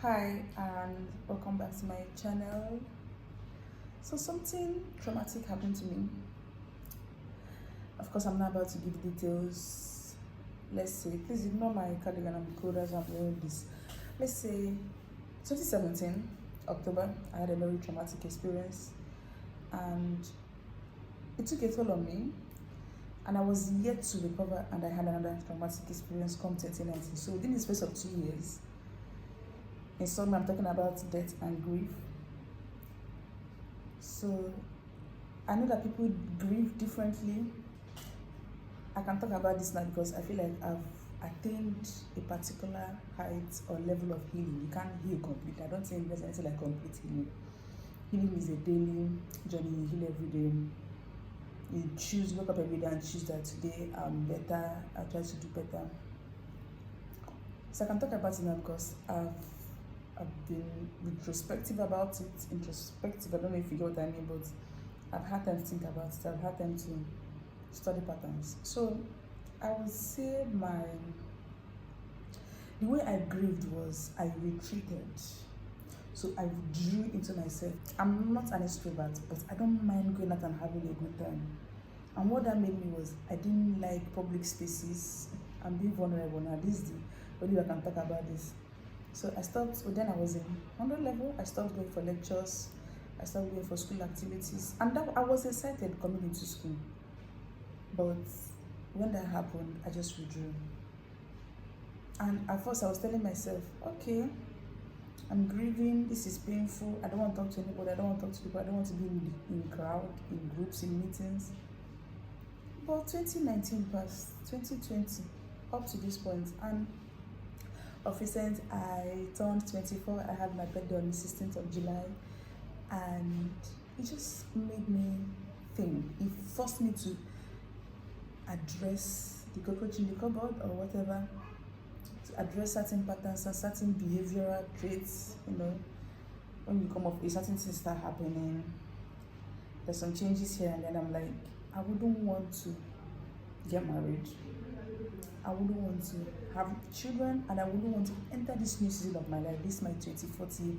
Hi and welcome back to my channel. So something traumatic happened to me. Of course, I'm not about to give details. Let's say, please ignore my cardigan and cold as I'm wearing this. Let's say 2017 October, I had a very traumatic experience and it took a toll on me, and I was yet to recover, and I had another traumatic experience come 2019. So within the space of 2 years, in sum, I'm talking about death and grief. So I know that people grieve differently. I can talk about this now because I feel like I've attained a particular height or level of healing. You can't heal completely. I don't think there's anything like complete healing. Healing is a daily journey. You heal every day. You wake up every day and choose that today I'm better, I'll try to do better. So I can talk about it now because I've been retrospective about it. Introspective, I don't know if you get what I mean, but I've had time to think about it. I've had time to study patterns. So I would say the way I grieved was I retreated. So I withdrew into myself. I'm not an extrovert, but I don't mind going out and having a good time. And what that made me was I didn't like public spaces. I'm being vulnerable now. This is the only way I can talk about this. So I stopped. So then I was in 100 level. I stopped going for lectures. I stopped going for school activities, and I was excited coming into school. But when that happened, I just withdrew. And at first, I was telling myself, okay, I'm grieving, this is painful, I don't want to talk to anybody, I don't want to talk to people, I don't want to be in crowd, in groups, in meetings. But 2019 passed, 2020, up to this point, and of recent, I turned 24, I had my birthday on the 16th of July, and it just made me think. It forced me to address the cockroach in the cupboard or whatever, to address certain patterns and certain behavioral traits. When you come up with certain things start happening, there's some changes here and then. I'm like, I wouldn't want to get married, I wouldn't want to have children, and I wouldn't want to enter this new season of my life, this is my 24th year,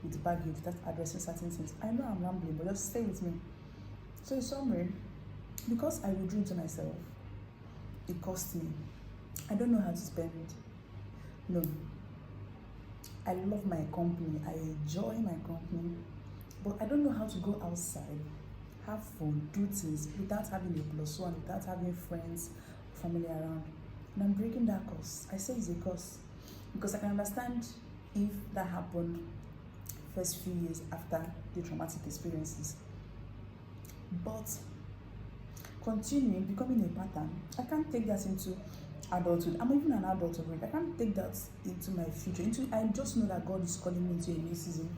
with baggage, that's addressing certain things. I know I'm rambling, but just stay with me. So in summary, because I withdrew to myself, it cost me. I don't know how to spend. No. I love my company. I enjoy my company. But I don't know how to go outside, have fun, do things without having a plus one, without having friends, family around. And I'm breaking that curse. I say it's a curse because I can understand if that happened first few years after the traumatic experiences. But continuing, becoming a pattern, I can't take that into adulthood. I'm even an adult already. I can't take that into my future. I just know that God is calling me into a new season,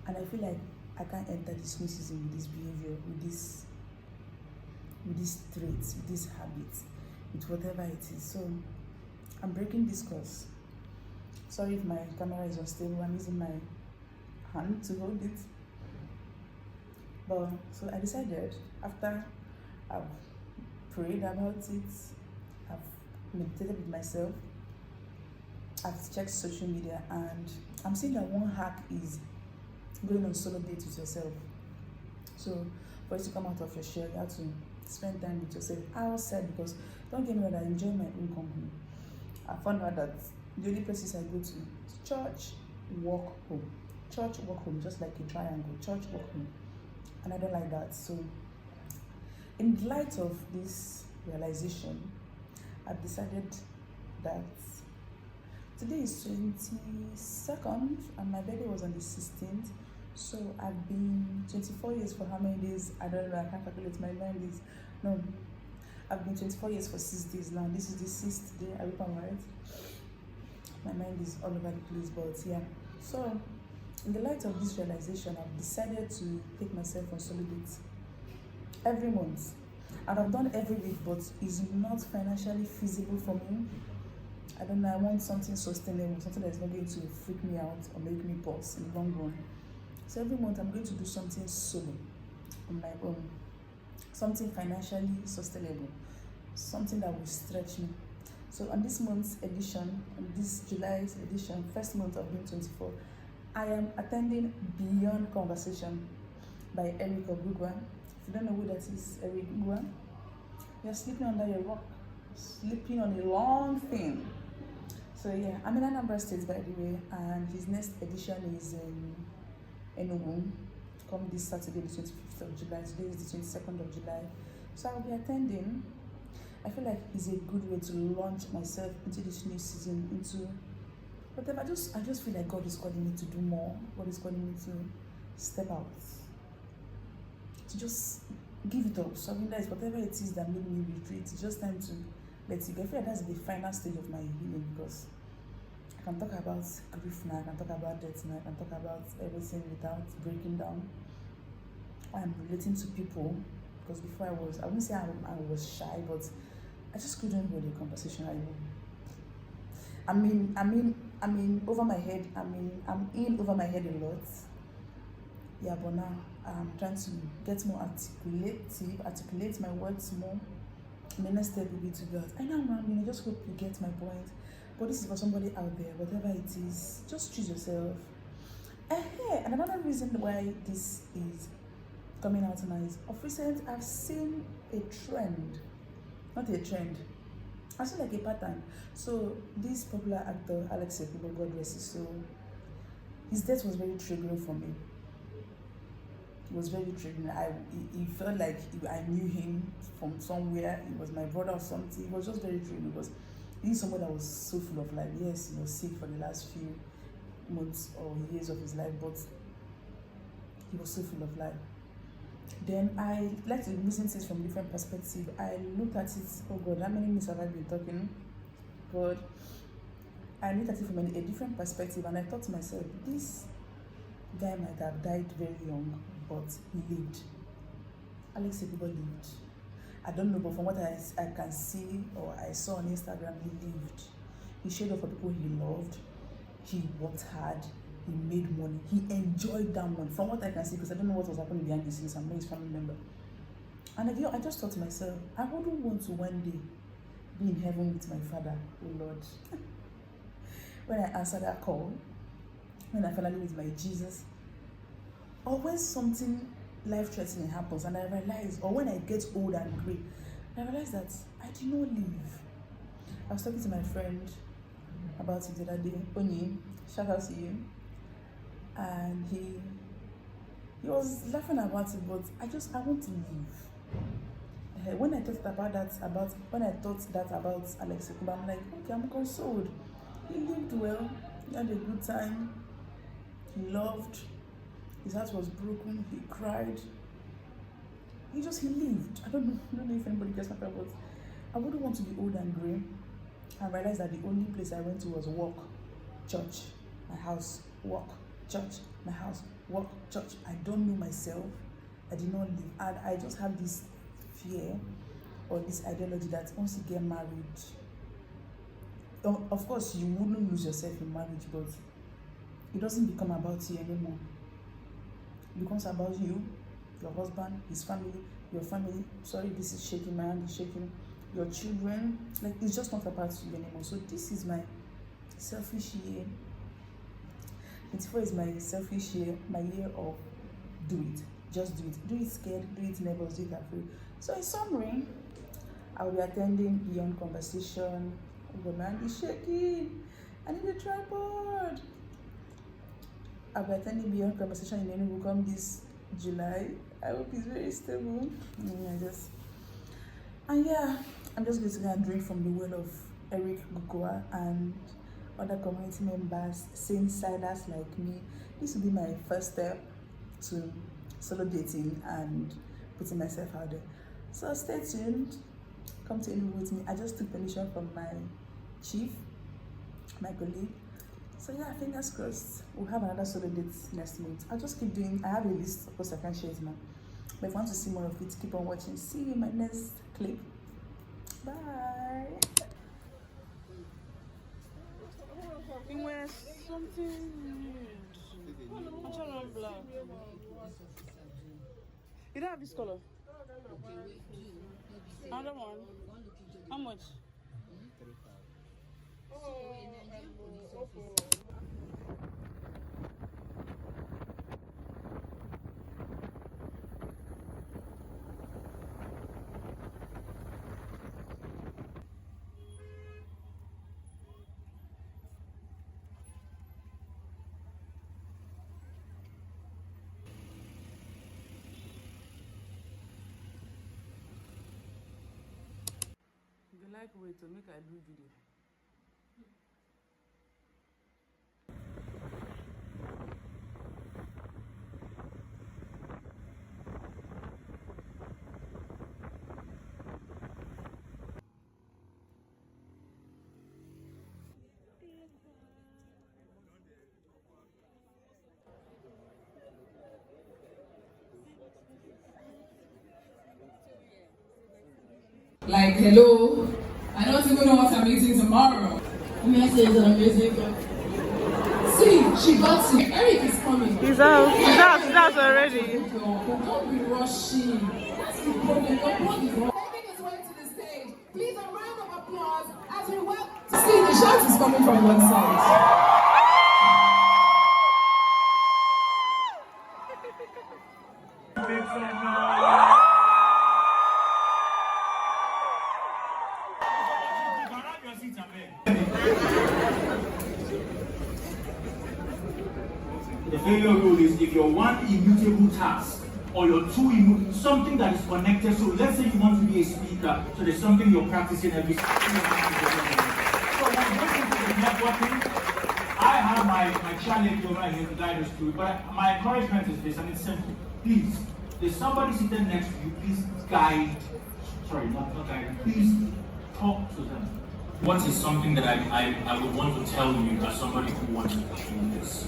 and I feel like I can't enter this new season with this behavior, with these traits, with these habits, with whatever it is. So I'm breaking this course. Sorry if my camera is unstable. I'm using my hand to hold it. But so I decided, after I've prayed about it, I've meditated with myself, I've checked social media, and I'm seeing that one hack is going on solo dates with yourself. So for you to come out of your shell, you have to spend time with yourself outside, because don't get me wrong, I enjoy my own company. I found out that the only places I go to is church, walk home. Church, walk home, just like a triangle. Church, walk home. And I don't like that. So in light of this realization, I've decided that today is 22nd and my birthday was on the 16th. So I've been 24 years for how many days? I don't know, I can't calculate, my mind is, no. I've been 24 years for 6 days now. This is the 6th day, I hope I'm right. My mind is all over the place, but yeah. So in the light of this realization, I've decided to take myself on solo dates every month. And I've done every week, but it's not financially feasible for me. I don't know, I want something sustainable, something that's not going to freak me out or make me pause in the long run. So every month I'm going to do something solo on my own, something financially sustainable, something that will stretch me. So on this month's edition, on this July's edition, first month of being 24, I am attending Beyond Conversation by Eric Gugua. If you don't know who that is, Eric Gugua, you're sleeping under your rock, sleeping on a long thing. So yeah, I'm in Anambra State, by the way, and his next edition is in Enugu. Come this Saturday, the 25th of July. Today is the 22nd of July. So I'll be attending. I feel like it's a good way to launch myself into this new season, into whatever. I just feel like God is calling me to do more. God is calling me to step out, to just give it up. So I realize whatever it is that made me retreat, it's just time to let it go. I feel like that's the final stage of my healing, because I can talk about grief now, I can talk about death now, I can talk about everything without breaking down. I'm relating to people, because before I wouldn't say I was shy, but I just couldn't hold a conversation. I mean, over my head. I'm in over my head a lot. Yeah, but now I'm trying to get more articulate my words more. And the next step will be to God. I know I'm rambling, I just hope you get my point. But this is for somebody out there, whatever it is, just choose yourself. And another reason why this is coming out now is, of recent, I've seen a trend. Not a trend. I see like a pattern. So this popular actor, Alex Gugua, God rest his soul, his death was very triggering for me. It was very triggering. He felt like I knew him from somewhere. He was my brother or something. It was just very triggering, because he's someone that was so full of life. Yes, he was sick for the last few months or years of his life, but he was so full of life. Then I like to listen to it from different perspectives. I looked at it, oh God, how many minutes have I been talking? God. I looked at it from a different perspective, and I thought to myself, this guy might have died very young, but he lived. Alex Gugua lived. I don't know, but from what I can see or I saw on Instagram, he lived. He showed up for people he loved. He worked hard. He made money. He enjoyed that money. From what I can see, because I don't know what was happening behind the scenes. I'm not his family member. And again, I just thought to myself, I wouldn't want to one day be in heaven with my Father, oh Lord. When I answered that call, when I finally with my Jesus, or when something life-threatening happens and I realize, or when I get old and gray, I realize that I did not live. I was talking to my friend about it the other day, Oni, shout out to you. And he was laughing about it, but I want to live. When I thought about that about Alex Gugua, I'm like, okay, I'm consoled. He lived well, he had a good time, he loved, his heart was broken, he cried. He lived. I don't know if anybody gets my point, but I wouldn't want to be old and grey and realize that the only place I went to was work, church, my house, work, church, my house, work, church. I don't know myself. I did not live. And I just have this fear or this ideology that once you get married, of course you wouldn't lose yourself in marriage, but it doesn't become about you anymore. It becomes about you, your husband, his family, your family. Sorry, this is shaking, my hand is shaking. Your children. Like, it's just not about you anymore. So this is my selfish year. 24 is my selfish year, my year of do it. Just do it. Do it scared, do it nervous, do it afraid. So in summary, I will be attending Beyond Conversation. Oh, my hand is shaking. I need a tripod. I'll be attending Beyond Conversation in Enugu come this July. I hope it's very stable. I'm just going to go and drink from the well of Eric Gugua and other community members, same siders like me. This will be my first step to solo dating and putting myself out there. So stay tuned. Come to Enugu with me. I just took permission from my chief, my colleague. So yeah, fingers crossed. We'll have another solo date next month. I'll just keep doing. I have a list, of course I can't share it now. But if you want to see more of it, keep on watching. See you in my next clip. Bye. It was something weird. I'm trying to black. You don't have this color? Another one? How much? Oh, like wait to make I do video. Like, hello, I don't even know what I'm eating tomorrow. Message is amazing. See, she got it. Eric is coming. He's out already. Don't be rushing. That's the problem. Your blood is wrong. Making his way to the stage. Please, a round of applause as we welcome. See, the shout is coming from one side. The failure rule is if your one immutable task or your two something that is connected. So let's say you want to be a speaker, so there's something you're practicing every single day. So when you get into the networking, I have my challenge over here to guide us through it, but my encouragement is this, and it's simple. Please, there's somebody sitting next to you, please guide, sorry, not guide, please talk to them. What is something that I would want to tell you as somebody who wants to do this?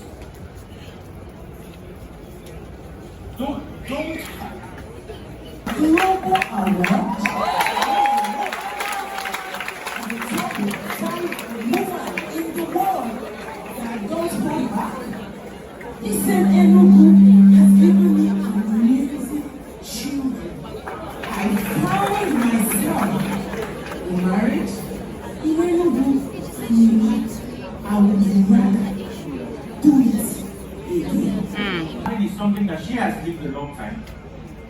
Don't. Global award. In the world that don't hold back. He said, Enugu has given me amazing children. I found myself in marriage. In Enugu, I would rather do it again. Is something that she has lived a long time,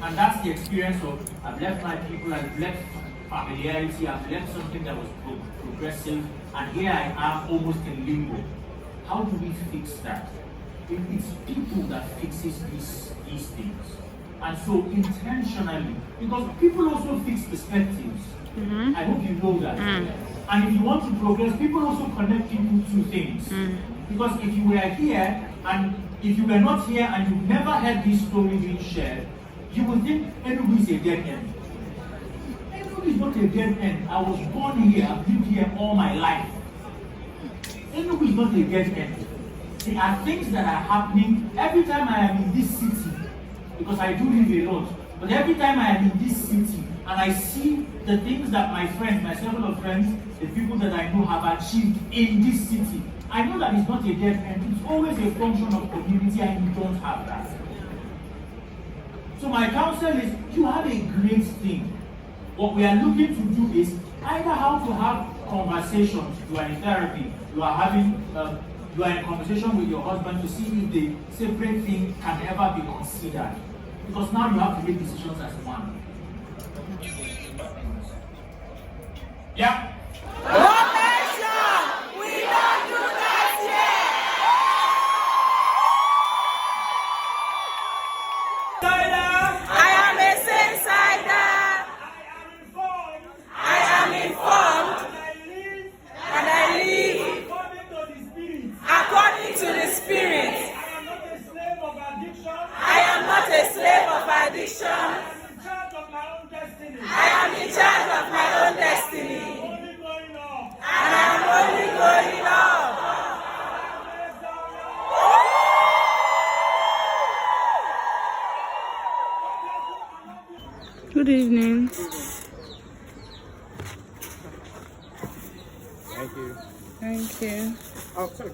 and that's the experience of I've left my people, I've left familiarity, I've left something that was progressive, and here I am almost in limbo. How do we fix that? It's people that fixes these things, and so intentionally, because people also fix perspectives. I hope you know that. And if you want to progress, people also connect people to things. Because if you were here and if you were not here and you've never heard this story being shared, you would think Enugu is a dead end. Enugu is not a dead end. I was born here, I've lived here all my life. Enugu is not a dead end. There are things that are happening every time I am in this city, because I do live a lot, but every time I am in this city and I see the things that my friends, my circle of friends, the people that I know have achieved in this city, I know that it's not a dead end. It's always a function of community, and you don't have that. So my counsel is, you have a great thing. What we are looking to do is either how to have conversations. You are in therapy. You are in conversation with your husband to see if the separate thing can ever be considered. Because now you have to make decisions as one. Yeah. Good evening. Thank you. Thank you. Oh, sorry.